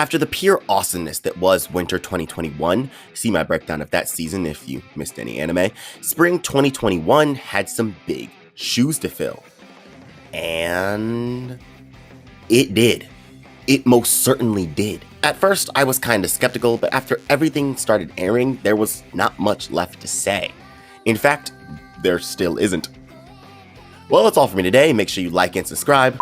After the pure awesomeness that was winter 2021, see my breakdown of that season if you missed any anime, spring 2021 had some big shoes to fill. And it did. It most certainly did. At first, I was kind of skeptical, but after everything started airing, there was not much left to say. In fact, there still isn't. Well, that's all for me today. Make sure you like and subscribe.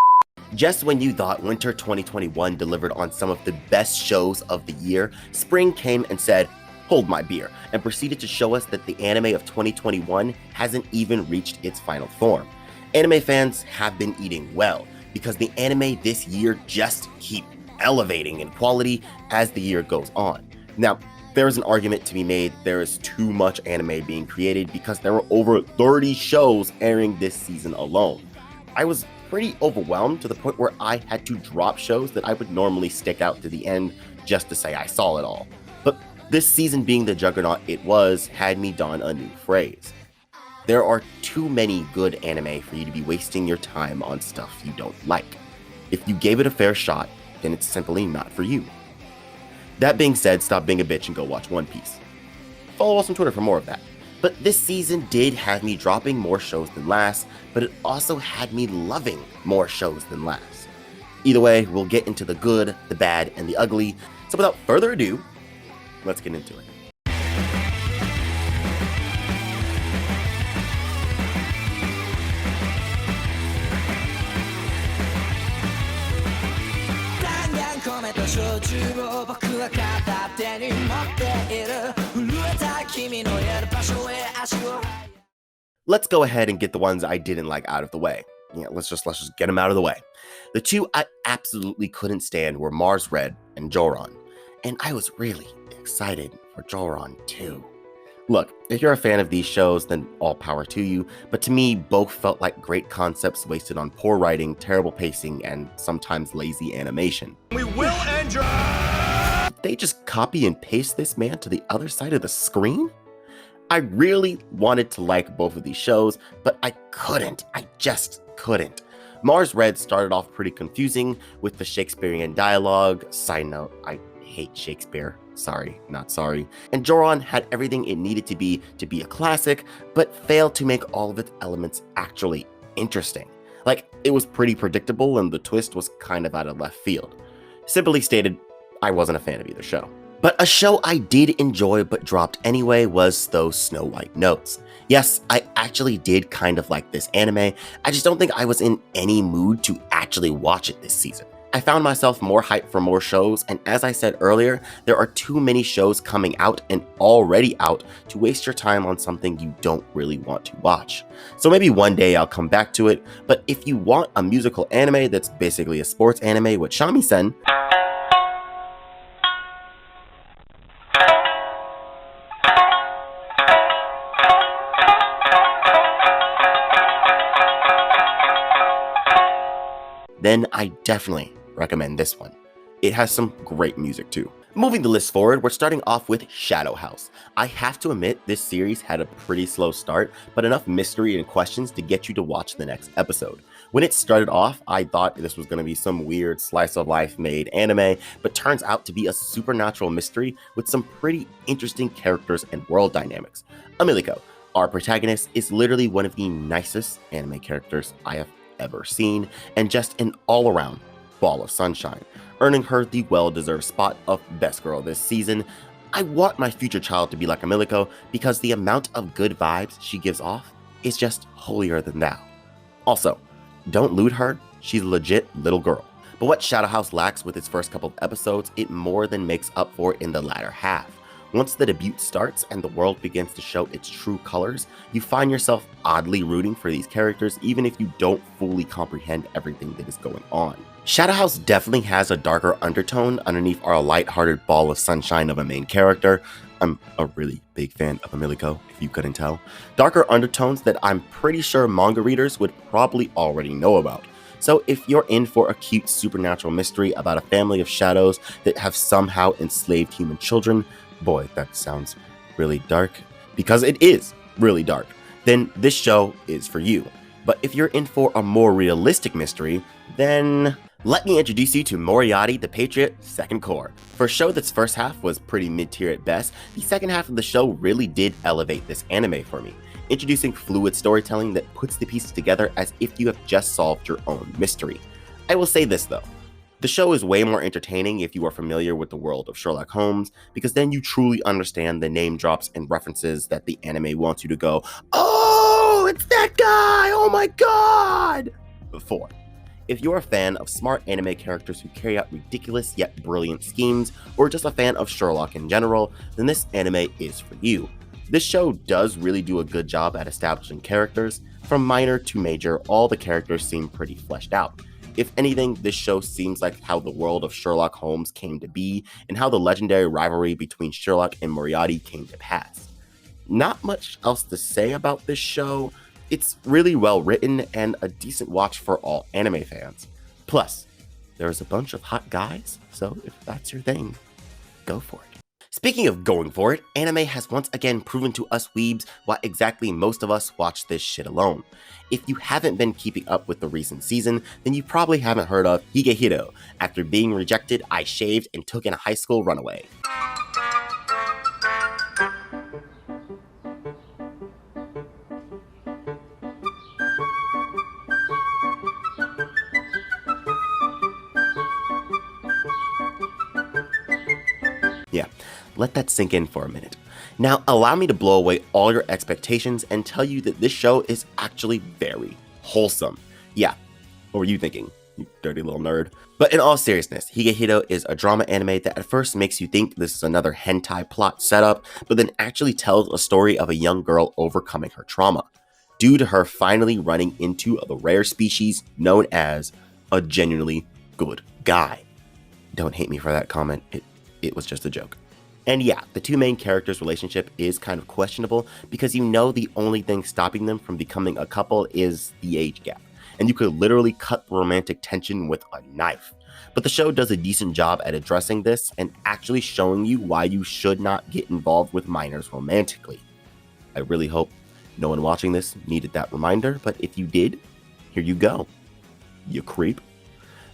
Just when you thought winter 2021 delivered on some of the best shows of the year, spring came and said, hold my beer, and proceeded to show us that the anime of 2021 hasn't even reached its final form. Anime fans have been eating well, because the anime this year just keep elevating in quality as the year goes on. Now, there is an argument to be made there is too much anime being created because there were over 30 shows airing this season alone. I was pretty overwhelmed to the point where I had to drop shows that I would normally stick out to the end just to say I saw it all. But this season being the juggernaut it was had me don a new phrase. There are too many good anime for you to be wasting your time on stuff you don't like. If you gave it a fair shot, then it's simply not for you. That being said, stop being a bitch and go watch One Piece. Follow us on Twitter for more of that. But this season did have me dropping more shows than last, but it also had me loving more shows than last. Either way, we'll get into the good, the bad, and the ugly. So without further ado, let's get into it. Let's go ahead and get the ones I didn't like out of the way. Yeah, let's just get them out of the way. The two I absolutely couldn't stand were Mars Red and Joran, and I was really excited for Joran too. Look, if you're a fan of these shows, then all power to you, but to me, both felt like great concepts wasted on poor writing, terrible pacing, and sometimes lazy animation. We will end your... Did they just copy and paste this man to the other side of the screen? I really wanted to like both of these shows, but I couldn't. I just couldn't. Mars Red started off pretty confusing with the Shakespearean dialogue. Side note, I hate Shakespeare. Sorry, not sorry. And Joran had everything it needed to be a classic, but failed to make all of its elements actually interesting. Like, it was pretty predictable and the twist was kind of out of left field. Simply stated, I wasn't a fan of either show. But a show I did enjoy but dropped anyway was those Snow White Notes. Yes, I actually did kind of like this anime, I just don't think I was in any mood to actually watch it this season. I found myself more hyped for more shows, and as I said earlier, there are too many shows coming out and already out to waste your time on something you don't really want to watch. So maybe one day I'll come back to it, but if you want a musical anime that's basically a sports anime with shamisen, then I definitely recommend this one. It has some great music too. Moving the list forward, we're starting off with Shadow House. I have to admit, this series had a pretty slow start, but enough mystery and questions to get you to watch the next episode. When it started off, I thought this was going to be some weird slice of life made anime, but turns out to be a supernatural mystery with some pretty interesting characters and world dynamics. Amiliko, our protagonist, is literally one of the nicest anime characters I have ever seen, and just an all-around ball of sunshine, earning her the well-deserved spot of best girl this season. I want my future child to be like Amiliko because the amount of good vibes she gives off is just holier than thou. Also, don't loot her, she's a legit little girl. But what Shadow House lacks with its first couple of episodes, it more than makes up for in the latter half. Once the debut starts and the world begins to show its true colors, you find yourself oddly rooting for these characters even if you don't fully comprehend everything that is going on. Shadow House definitely has a darker undertone underneath our lighthearted ball of sunshine of a main character. I'm a really big fan of Amiliko, if you couldn't tell. Darker undertones that I'm pretty sure manga readers would probably already know about. So if you're in for a cute supernatural mystery about a family of shadows that have somehow enslaved human children, boy, that sounds really dark, because it is really dark, then this show is for you. But if you're in for a more realistic mystery, then Let me introduce you to Moriarty the Patriot Second Core. For a show that's first half was pretty mid-tier at best, the second half of the show really did elevate this anime for me, introducing fluid storytelling that puts the pieces together as if you have just solved your own mystery. I will say this though, the show is way more entertaining if you are familiar with the world of Sherlock Holmes, because then you truly understand the name drops and references that the anime wants you to go, "Oh, it's that guy! Oh my god!" before. If you're a fan of smart anime characters who carry out ridiculous yet brilliant schemes, or just a fan of Sherlock in general, then this anime is for you. This show does really do a good job at establishing characters. From minor to major, all the characters seem pretty fleshed out. If anything, this show seems like how the world of Sherlock Holmes came to be, and how the legendary rivalry between Sherlock and Moriarty came to pass. Not much else to say about this show. It's really well written and a decent watch for all anime fans. Plus, there's a bunch of hot guys, so if that's your thing, go for it. Speaking of going for it, anime has once again proven to us weebs why exactly most of us watch this shit alone. If you haven't been keeping up with the recent season, then you probably haven't heard of Higehiro. After being rejected, I shaved and took in a high school runaway. Yeah, let that sink in for a minute. Now, allow me to blow away all your expectations and tell you that this show is actually very wholesome. Yeah, what were you thinking, you dirty little nerd? But in all seriousness, Higehiro is a drama anime that at first makes you think this is another hentai plot setup, but then actually tells a story of a young girl overcoming her trauma, due to her finally running into the rare species known as a genuinely good guy. Don't hate me for that comment, it was just a joke. And yeah, the two main characters' relationship is kind of questionable because you know the only thing stopping them from becoming a couple is the age gap, and you could literally cut the romantic tension with a knife. But the show does a decent job at addressing this and actually showing you why you should not get involved with minors romantically. I really hope no one watching this needed that reminder, but if you did, here you go, you creep.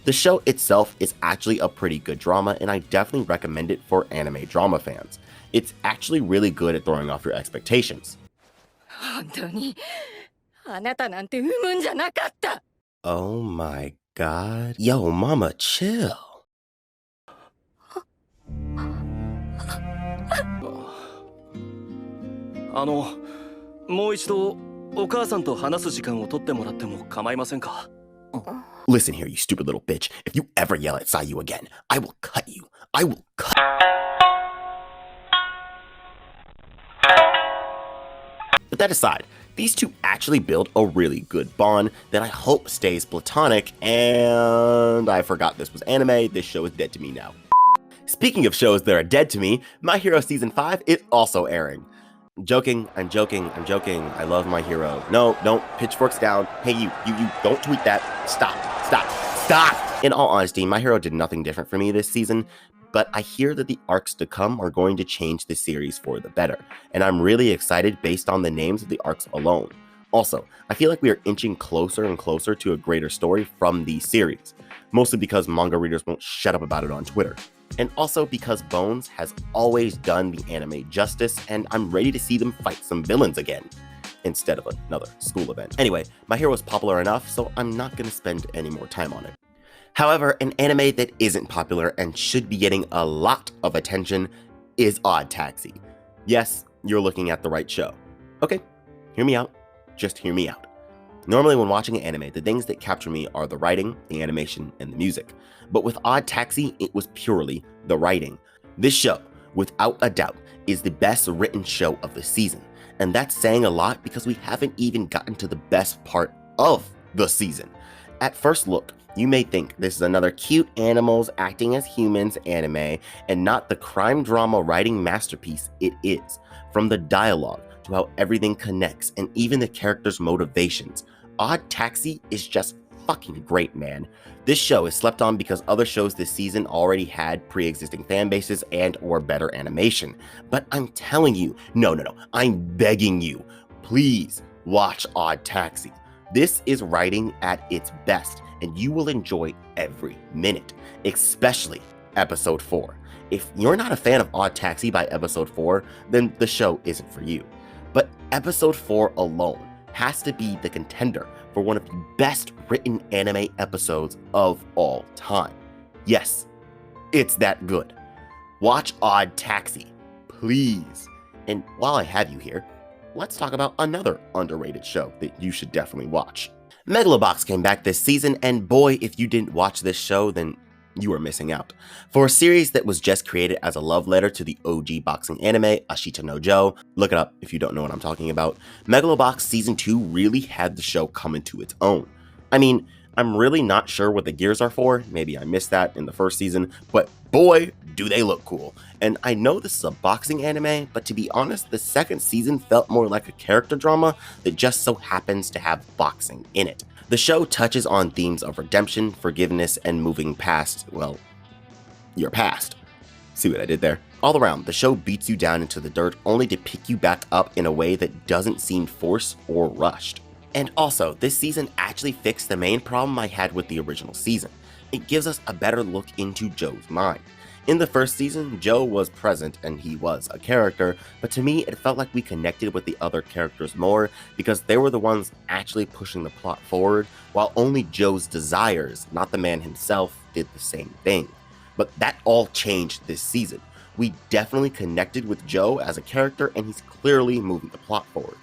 The show itself is actually a pretty good drama, and I definitely recommend it for anime drama fans. It's actually really good at throwing off your expectations. Oh my god. Yo, mama, chill. もう一度お母さんと話す時間を取ってもらっても構いませんか? Listen here, you stupid little bitch. If you ever yell at Sayu again, I will cut you. I will cut. But that aside, these two actually build a really good bond that I hope stays platonic, and I forgot this was anime. This show is dead to me now. Speaking of shows that are dead to me, My Hero Season 5 is also airing. I'm joking. I love My Hero. No, don't. Pitchforks down. Hey, you don't tweet that. Stop. In all honesty, My Hero did nothing different for me this season, but I hear that the arcs to come are going to change the series for the better, and I'm really excited based on the names of the arcs alone. Also, I feel like we are inching closer and closer to a greater story from these series, mostly because manga readers won't shut up about it on Twitter. And also because Bones has always done the anime justice, and I'm ready to see them fight some villains again, instead of another school event. Anyway, My Hero is popular enough, so I'm not going to spend any more time on it. However, an anime that isn't popular and should be getting a lot of attention is Odd Taxi. Yes, you're looking at the right show. Okay, hear me out. Just hear me out. Normally when watching an anime, the things that capture me are the writing, the animation, and the music. But with Odd Taxi, it was purely the writing. This show, without a doubt, is the best written show of the season. And that's saying a lot because we haven't even gotten to the best part of the season. At first look, you may think this is another cute animals acting as humans anime and not the crime drama writing masterpiece it is. From the dialogue to how everything connects and even the characters' motivations, Odd Taxi is just fucking great, man. This show is slept on because other shows this season already had pre-existing fan bases and or better animation. But I'm telling you, no, I'm begging you, please watch Odd Taxi. This is writing at its best, and you will enjoy every minute, especially episode 4. If you're not a fan of Odd Taxi by episode 4, then the show isn't for you. But episode 4 alone has to be the contender for one of the best written anime episodes of all time. Yes, it's that good. Watch Odd Taxi, please. And while I have you here, let's talk about another underrated show that you should definitely watch. Megalobox came back this season, and boy, if you didn't watch this show, then you are missing out. For a series that was just created as a love letter to the OG boxing anime, Ashita no Joe, look it up if you don't know what I'm talking about, Megalobox Season 2 really had the show come into its own. I mean, I'm really not sure what the gears are for, maybe I missed that in the first season, but boy, do they look cool. And I know this is a boxing anime, but to be honest, the second season felt more like a character drama that just so happens to have boxing in it. The show touches on themes of redemption, forgiveness, and moving past, well, your past. See what I did there? All around, the show beats you down into the dirt only to pick you back up in a way that doesn't seem forced or rushed. And also, this season actually fixed the main problem I had with the original season. It gives us a better look into Joe's mind. In the first season, Joe was present and he was a character, but to me it felt like we connected with the other characters more because they were the ones actually pushing the plot forward, while only Joe's desires, not the man himself, did the same thing. But that all changed this season. We definitely connected with Joe as a character and he's clearly moving the plot forward.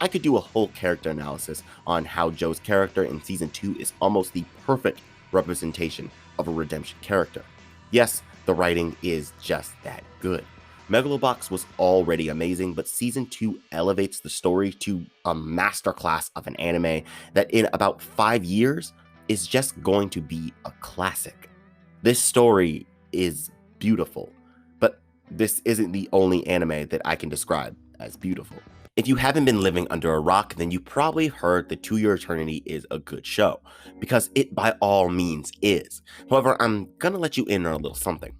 I could do a whole character analysis on how Joe's character in Season 2 is almost the perfect representation of a redemption character. Yes, the writing is just that good. Megalobox was already amazing, but Season 2 elevates the story to a masterclass of an anime that in about 5 years is just going to be a classic. This story is beautiful, but this isn't the only anime that I can describe as beautiful. If you haven't been living under a rock, then you probably heard that To Your Eternity is a good show, because it by all means is. However, I'm gonna let you in on a little something.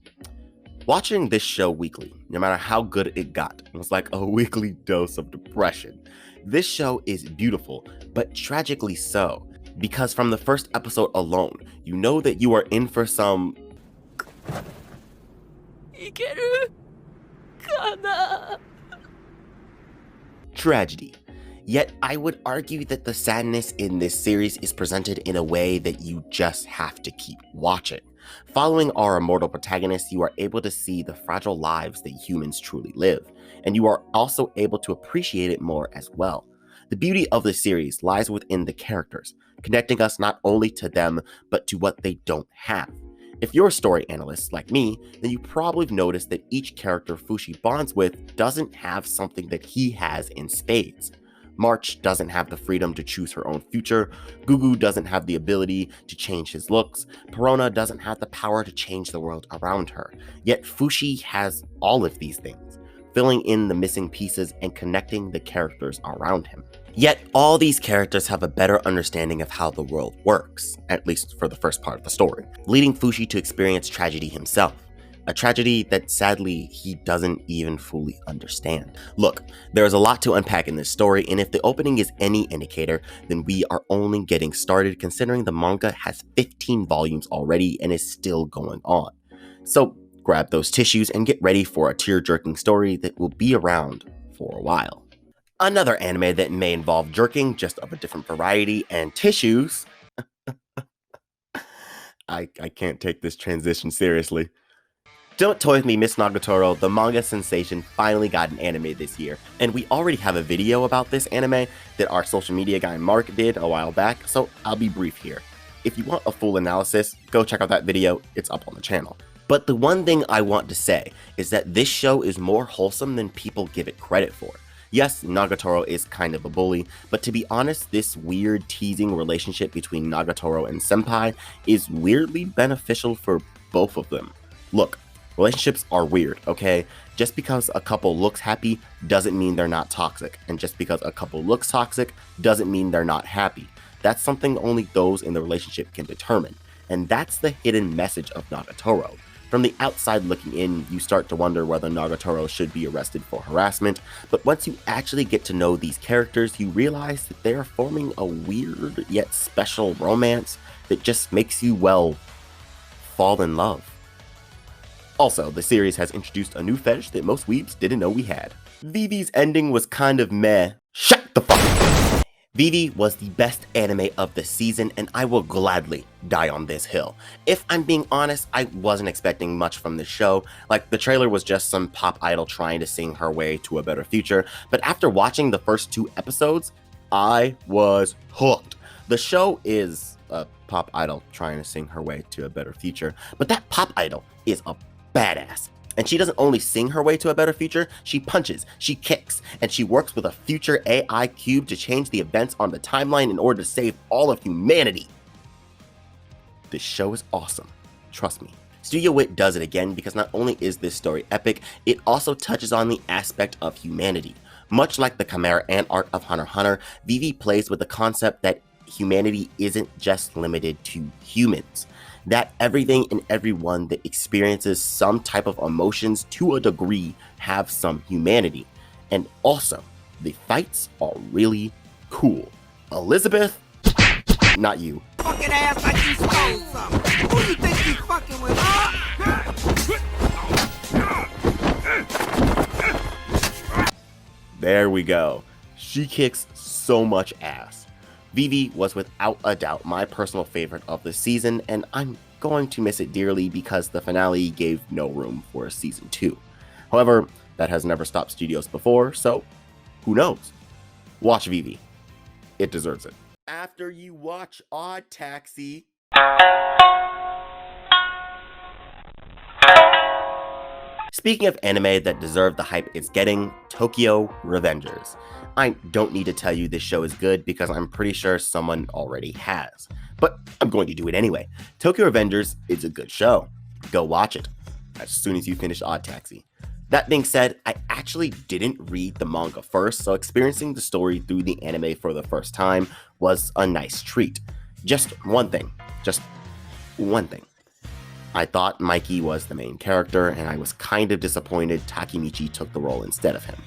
Watching this show weekly, no matter how good it got, was like a weekly dose of depression. This show is beautiful, but tragically so, because from the first episode alone, you know that you are in for some tragedy. Yet I would argue that the sadness in this series is presented in a way that you just have to keep watching. Following our immortal protagonists, you are able to see the fragile lives that humans truly live, and you are also able to appreciate it more as well. The beauty of the series lies within the characters, connecting us not only to them, but to what they don't have. If you're a story analyst like me, then you probably have noticed that each character Fushi bonds with doesn't have something that he has in spades. March doesn't have the freedom to choose her own future, Gugu doesn't have the ability to change his looks, Perona doesn't have the power to change the world around her. Yet Fushi has all of these things, filling in the missing pieces and connecting the characters around him. Yet all these characters have a better understanding of how the world works, at least for the first part of the story, leading Fushi to experience tragedy himself. A tragedy that sadly he doesn't even fully understand. Look, there is a lot to unpack in this story, and if the opening is any indicator, then we are only getting started considering the manga has 15 volumes already and is still going on. So grab those tissues and get ready for a tear-jerking story that will be around for a while. Another anime that may involve jerking, just of a different variety, and tissues. I can't take this transition seriously. Don't Toy With Me, Miss Nagatoro, the manga sensation, finally got an anime this year, and we already have a video about this anime that our social media guy Mark did a while back, so I'll be brief here. If you want a full analysis, go check out that video, it's up on the channel. But the one thing I want to say is that this show is more wholesome than people give it credit for. Yes, Nagatoro is kind of a bully, but to be honest, this weird teasing relationship between Nagatoro and Senpai is weirdly beneficial for both of them. Look, relationships are weird, okay? Just because a couple looks happy doesn't mean they're not toxic, and just because a couple looks toxic doesn't mean they're not happy. That's something only those in the relationship can determine, and that's the hidden message of Nagatoro. From the outside looking in, you start to wonder whether Nagatoro should be arrested for harassment, but once you actually get to know these characters, you realize that they are forming a weird yet special romance that just makes you, well, fall in love. Also, the series has introduced a new fetish that most weebs didn't know we had. Vivy's ending was kind of meh. Shut the fuck up! Vivy was the best anime of the season, and I will gladly die on this hill. If I'm being honest, I wasn't expecting much from this show. Like, the trailer was just some pop idol trying to sing her way to a better future, but after watching the first 2 episodes, I was hooked. The show is a pop idol trying to sing her way to a better future, but that pop idol is a badass. And she doesn't only sing her way to a better future, she punches, she kicks, and she works with a future AI cube to change the events on the timeline in order to save all of humanity. This show is awesome. Trust me. Studio Wit does it again because not only is this story epic, it also touches on the aspect of humanity. Much like the Chimera Ant arc of Hunter x Hunter, Vivy plays with the concept that humanity isn't just limited to humans. That everything and everyone that experiences some type of emotions to a degree have some humanity. And also, the fights are really cool. Elizabeth, not you. Fucking ass like you stole something. Who you think you fucking with, huh? There we go. She kicks so much ass. Vivy was without a doubt my personal favorite of the season, and I'm going to miss it dearly because the finale gave no room for a season 2. However, that has never stopped studios before, so who knows? Watch Vivy. It deserves it. After you watch Odd Taxi... Speaking of anime that deserve the hype it's getting, Tokyo Revengers. I don't need to tell you this show is good because I'm pretty sure someone already has. But I'm going to do it anyway. Tokyo Revengers is a good show. Go watch it as soon as you finish Odd Taxi. That being said, I actually didn't read the manga first, so experiencing the story through the anime for the first time was a nice treat. Just one thing. I thought Mikey was the main character, and I was kind of disappointed Takemichi took the role instead of him.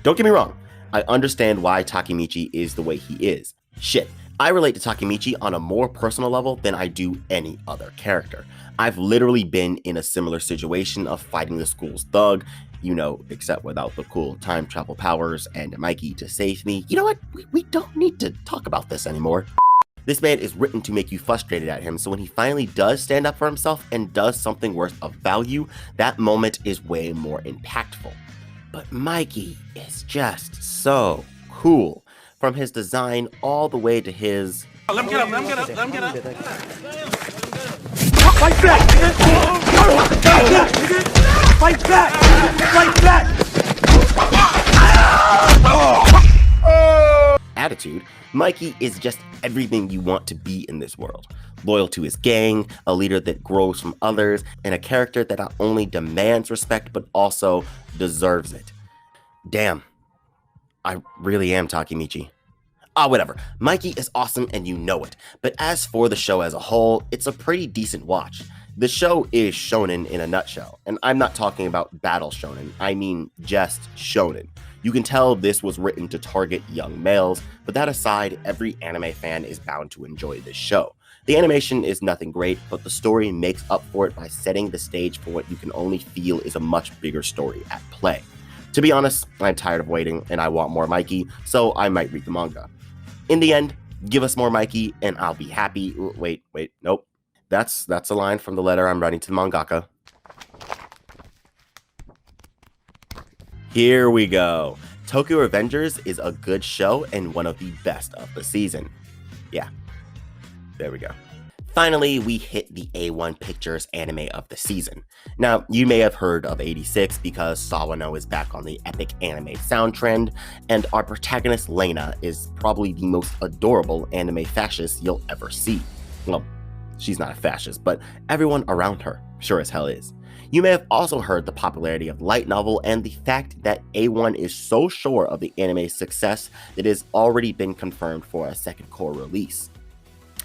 Don't get me wrong, I understand why Takemichi is the way he is. Shit, I relate to Takemichi on a more personal level than I do any other character. I've literally been in a similar situation of fighting the school's thug, except without the cool time travel powers and Mikey to save me. You know what? We don't need to talk about this anymore. This man is written to make you frustrated at him, so when he finally does stand up for himself and does something worth of value, that moment is way more impactful. But Mikey is just so cool. From his design all the way to his... Let him get up. Fight back! Fight back! Fight back! Attitude, Mikey is just everything you want to be in this world. Loyal to his gang, a leader that grows from others, and a character that not only demands respect but also deserves it. Damn, I really am Takemichi. Whatever. Mikey is awesome and you know it. But as for the show as a whole, it's a pretty decent watch. The show is shonen in a nutshell, and I'm not talking about battle shonen, I mean just shonen. You can tell this was written to target young males, but that aside, every anime fan is bound to enjoy this show. The animation is nothing great, but the story makes up for it by setting the stage for what you can only feel is a much bigger story at play. To be honest, I'm tired of waiting and I want more Mikey, so I might read the manga. In the end, give us more Mikey and I'll be happy. Wait, nope. That's a line from the letter I'm writing to the mangaka. Here we go. Tokyo Revengers is a good show and one of the best of the season. Yeah, there we go. Finally, we hit the A1 Pictures anime of the season. Now, you may have heard of 86 because Sawano is back on the epic anime sound trend, and our protagonist Lena is probably the most adorable anime fascist you'll ever see. Well, she's not a fascist, but everyone around her sure as hell is. You may have also heard the popularity of light novel and the fact that A1 is so sure of the anime's success that it has already been confirmed for a second core release.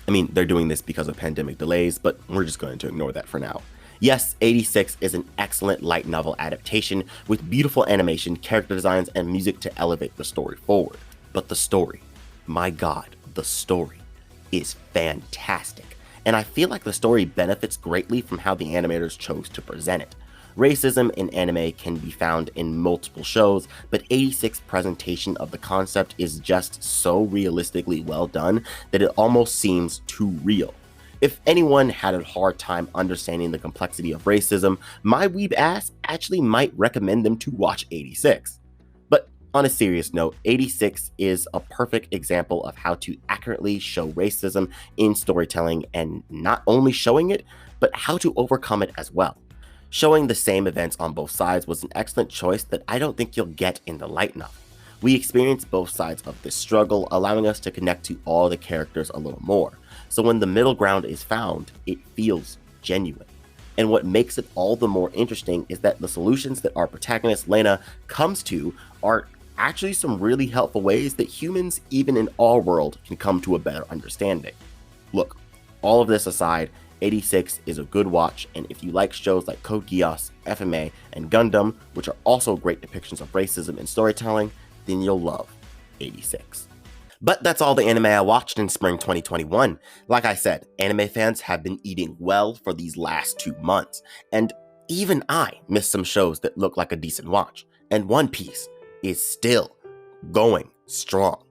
I mean, they're doing this because of pandemic delays, but we're just going to ignore that for now. Yes, 86 is an excellent light novel adaptation with beautiful animation, character designs, and music to elevate the story forward. But the story, my god, the story is fantastic. And I feel like the story benefits greatly from how the animators chose to present it. Racism in anime can be found in multiple shows, but 86's presentation of the concept is just so realistically well done that it almost seems too real. If anyone had a hard time understanding the complexity of racism, my weeb ass actually might recommend them to watch 86. But on a serious note, 86 is a perfect example of how to accurately show racism in storytelling, and not only showing it, but how to overcome it as well. Showing the same events on both sides was an excellent choice that I don't think you'll get in the light novel. We experience both sides of this struggle, allowing us to connect to all the characters a little more. So when the middle ground is found, it feels genuine. And what makes it all the more interesting is that the solutions that our protagonist Lena comes to are actually some really helpful ways that humans, even in our world, can come to a better understanding. Look, all of this aside, 86 is a good watch, and if you like shows like Code Geass, FMA, and Gundam, which are also great depictions of racism in storytelling, then you'll love 86. But that's all the anime I watched in spring 2021. Like I said, anime fans have been eating well for these last 2 months, and even I missed some shows that look like a decent watch, and One Piece is still going strong.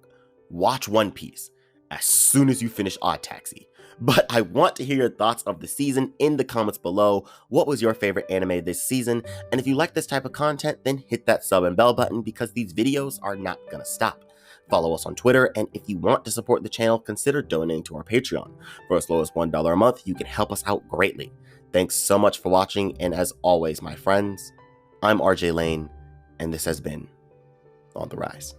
Watch One Piece as soon as you finish Odd Taxi. But I want to hear your thoughts of the season in the comments below. What was your favorite anime this season? And if you like this type of content, then hit that sub and bell button, because these videos are not gonna stop. Follow us on Twitter, and if you want to support the channel, consider donating to our Patreon. For as low as $1 a month, you can help us out greatly. Thanks so much for watching, and as always, my friends, I'm RJ Lane, and this has been On the Rise.